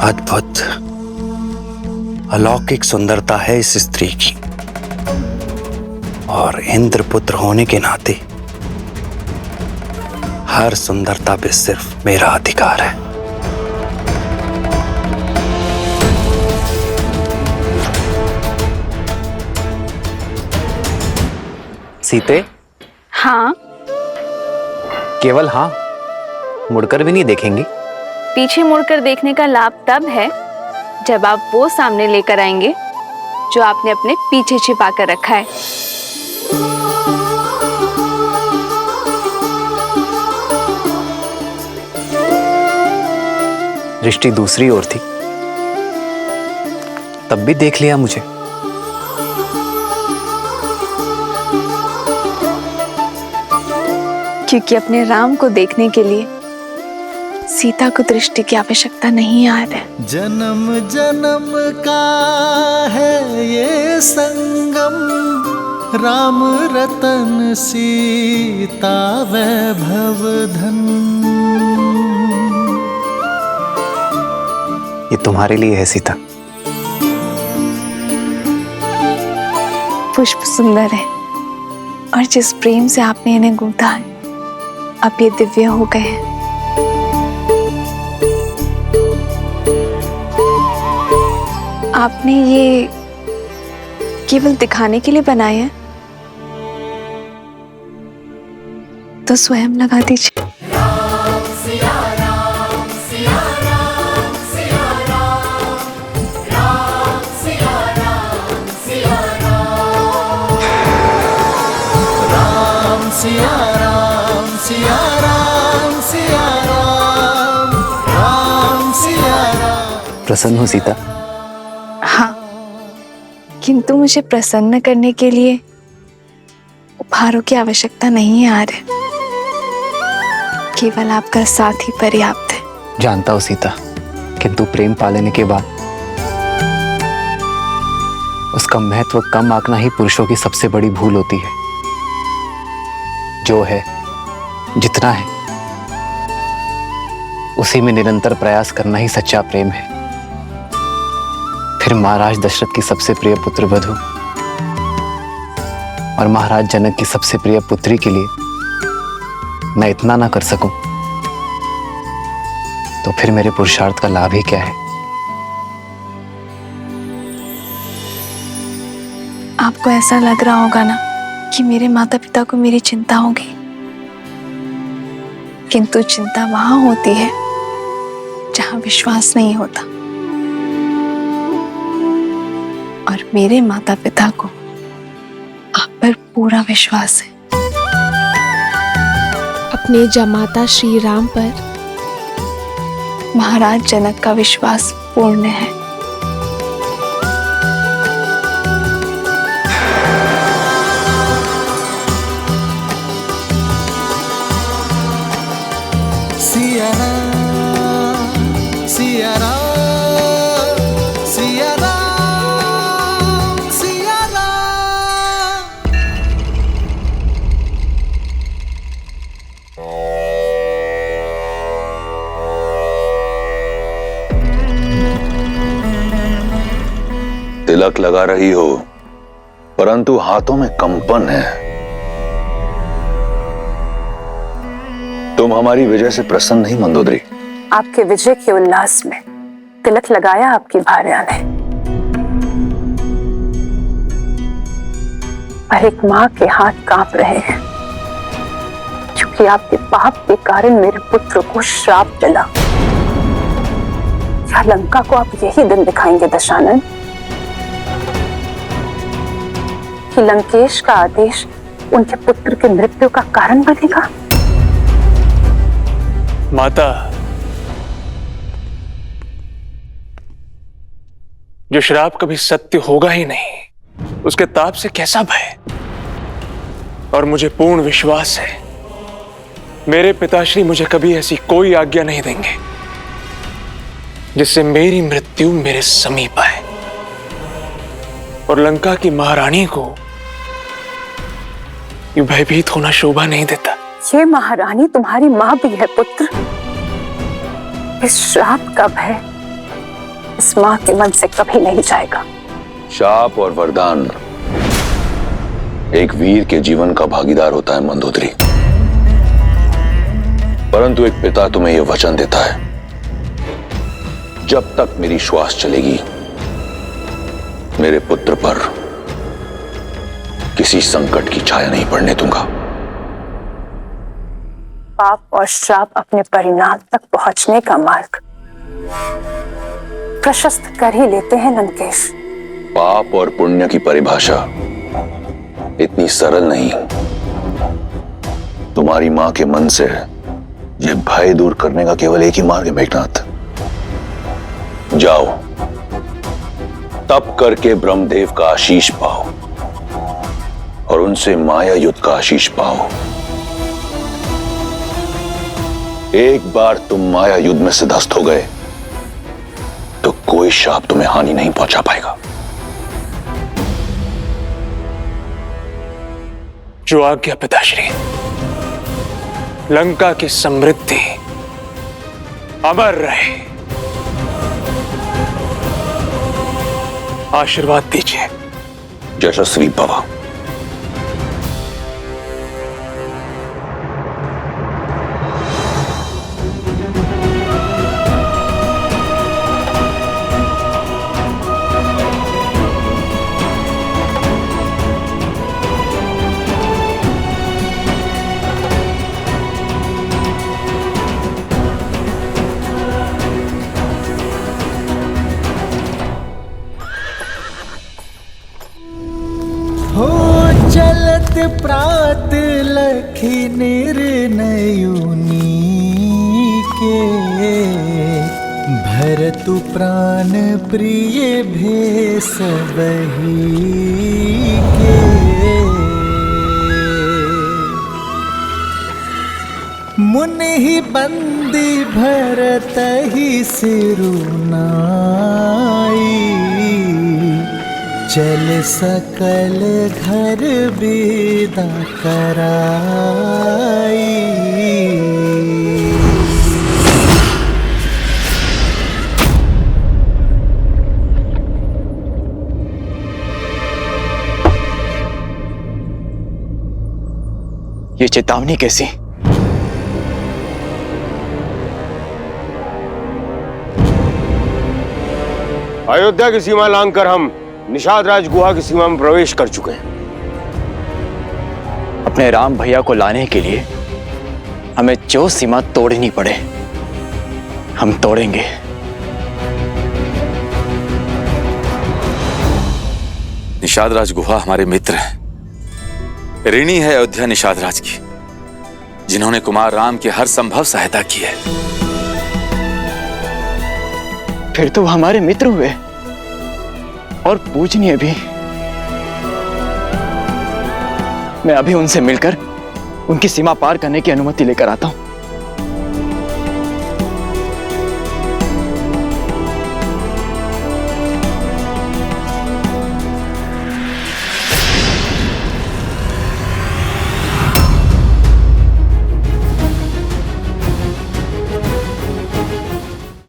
अद्भुत अलौकिक सुंदरता है इस स्त्री की, और इंद्रपुत्र होने के नाते हर सुंदरता पे सिर्फ मेरा अधिकार है। सीते? हाँ। केवल हाँ, मुड़कर भी नहीं देखेंगी? पीछे मुड़कर देखने का लाभ तब है जब आप वो सामने लेकर आएंगे जो आपने अपने पीछे छिपा कर रखा है। दृष्टि दूसरी ओर थी, तब भी देख लिया मुझे। क्योंकि अपने राम को देखने के लिए सीता को दृष्टि की आवश्यकता नहीं आ रहा है। जन्म जन्म का है ये संगम, राम रतन सीता वैभव धन। ये तुम्हारे लिए है सीता। पुष्प सुंदर है, और जिस प्रेम से आपने इन्हें गूंथा है, अब ये दिव्य हो गए हैं। आपने ये केवल दिखाने के लिए बनाए हैं, तो स्वयं लगा दीजिए। सिया राम सिया राम सिया राम, राम सिया राम। प्रसन्न हो सीता? हाँ, किंतु मुझे प्रसन्न करने के लिए उपहारों की आवश्यकता नहीं है आर्य। केवल आपका साथ ही पर्याप्त है। जानता हूं सीता, किंतु प्रेम पालेने के बाद उसका महत्व कम आंकना ही पुरुषों की सबसे बड़ी भूल होती है। जो है, जितना है, उसी में निरंतर प्रयास करना ही सच्चा प्रेम है। फिर महाराज दशरथ की सबसे प्रिय पुत्र वधु और महाराज जनक की सबसे प्रिय पुत्री के लिए मैं इतना ना कर सकूं, तो फिर मेरे पुरुषार्थ का लाभ ही क्या है? आपको ऐसा लग रहा होगा ना कि मेरे माता पिता को मेरी चिंता होगी, किंतु चिंता वहां होती है जहां विश्वास नहीं होता, और मेरे माता पिता को आप पर पूरा विश्वास है। अपने जमाता श्री राम पर महाराज जनक का विश्वास पूर्ण है। सिया राम सिया राम सिया राम सिया राम। तिलक लगा रही हो, परंतु हाथों में कंपन है। तुम हमारी विजय से प्रसन्न नहीं मंदोदरी? आपके विजय के उल्लास में तिलक लगाया आपकी भार्या ने, पर एक मां के हाथ कांप रहे हैं, क्योंकि आपके पाप के कारण मेरे पुत्र को श्राप चला। क्या लंका को आप यही दिन दिखाएंगे दशानन, कि लंकेश का आदेश उनके पुत्र की मृत्यु का कारण बनेगा? माता, जो श्राप कभी सत्य होगा ही नहीं, उसके ताप से कैसा भय? और मुझे पूर्ण विश्वास है मेरे पिताश्री मुझे कभी ऐसी कोई आज्ञा नहीं देंगे जिससे मेरी मृत्यु मेरे समीप आए और लंका की महारानी को ये भयभीत होना शोभा नहीं देता। ये महारानी तुम्हारी मां भी है पुत्र। इस श्राप का भय इस मां के मन से कभी नहीं जाएगा। शाप और वरदान एक वीर के जीवन का भागीदार होता है मंदोदरी, परंतु एक पिता तुम्हें यह वचन देता है, जब तक मेरी श्वास चलेगी मेरे पुत्र पर किसी संकट की छाया नहीं पड़ने दूंगा। पाप और श्राप अपने परिणाम तक पहुंचने का मार्ग प्रशस्त कर ही लेते हैं लंकेश। पाप और पुण्य की परिभाषा इतनी सरल नहीं। तुम्हारी मां के मन से यह भय दूर करने का केवल एक ही मार्ग है मेघनाथ। जाओ, तप करके ब्रह्मदेव का आशीष पाओ और उनसे माया युद्ध का आशीष पाओ। एक बार तुम माया युद्ध में सिद्धस्त हो गए तो कोई शाप तुम्हें हानि नहीं पहुंचा पाएगा। जो आज्ञा पिताश्री। लंका की समृद्धि अमर रहे। आशीर्वाद दीजिए। यशस्वी भव। हो चलत प्रात लखी निर्णयुनी के, भरतु प्राण प्रिय भेष बही के। मुनि ही बंदी भरत ही सिरुनाई, चल सकल घर विदा कराई। ये चेतावनी कैसी? अयोध्या की सीमा लांघकर हम निषाद राज गुहा की सीमा में प्रवेश कर चुके हैं। अपने राम भैया को लाने के लिए हमें जो सीमा तोड़नी पड़े हम तोड़ेंगे। निषाद राज गुहा हमारे मित्र हैं। ऋणी है अयोध्या निषाद राज की, जिन्होंने कुमार राम की हर संभव सहायता की है। फिर तो वो हमारे मित्र हुए और पूजनीय भी। मैं अभी उनसे मिलकर उनकी सीमा पार करने की अनुमति लेकर आता हूं।